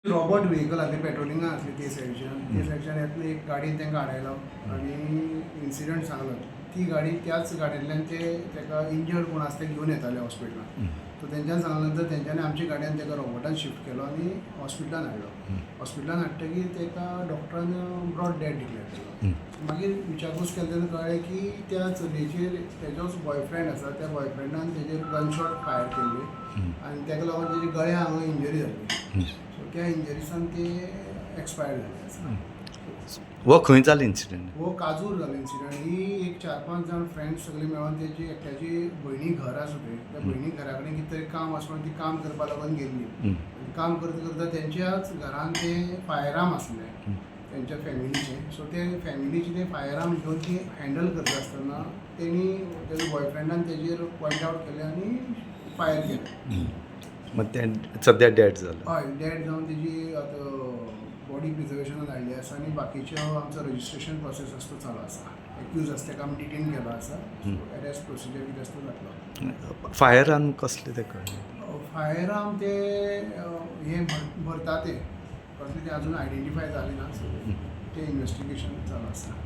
Robert vehicle आसली पेट्रोलिंगा आसली ते सेक्शन येतले एक गाडीन तांकां हाडयलो आनी इन्सिडंट सांगलो ती गाडी त्याच गाडयेंतल्यान ताका इंजर्ड कोण आसा ते घेवन येताले हॉस्पिटलान. सो तेंच्यान सांगले नंतर तेंच्यांनी आमच्या गाडयान ताका रॉबोटान शिफ्ट केलो आनी हॉस्पिटलान हाडलो. हॉस्पिटलान हाडटकीर ताका डॉक्टरान ब्रॉड डेड डिक्लेअर केलो. मागीर विचारपूस केले तेन्ना कळ्ळें की त्या चलयेचेर तेजोच बॉयफ्रेंड आसा त्या बॉयफ्रेंडान तेजेर गनशॉट फायर केल्ली आनी ताका लागून तेजी गळ्या हांगा इंजरी जाल्ली. सो त्या इंजरीसान ते एक्सपायर जाल्ले आसा. वो खंय जालो इन्सिडेंट? हो काजूर जालो इन्सिडंट. ही एक 4-5 जाण फ्रेंड्स सगळी मेळून तेजी एकट्याची भयणी घर आसा थंय त्या भयणी घरा कडेन कितें तरी काम आसा म्हणून ती काम करपा लागून गेल्ली. काम करता करता तेंच्याच घरान ते फायर आर्म आसले तेंच्या फॅमिलीचे. सो ते फॅमिलीचे ते फायर आर्म घेवन ती हँडल करता आसतना तेणी तेजो बॉयफ्रेंडान तेजेर पॉयंट आवट केलें आनी फायर केलें. मग ते सध्या डेड जालो. हय डेड जावन तेजी आतां बॉडी प्रिजर्वेशनान हाडली आसा आनी बाकीच्यो आमचो रजिस्ट्रेशन प्रोसेस आसा तो चालू आसा. एक्यूज आसा ताका आमी डिटेन केलो आसा. एरेस्ट प्रोसिजर कितें आसा तो जातलो. फायर आर्म कसले ते फायर आर्म ते हे भरता ते कसले ते अजून आयडेंटिफाय जाले ना. सो ते इन्वेस्टिगेशन चालू आसा.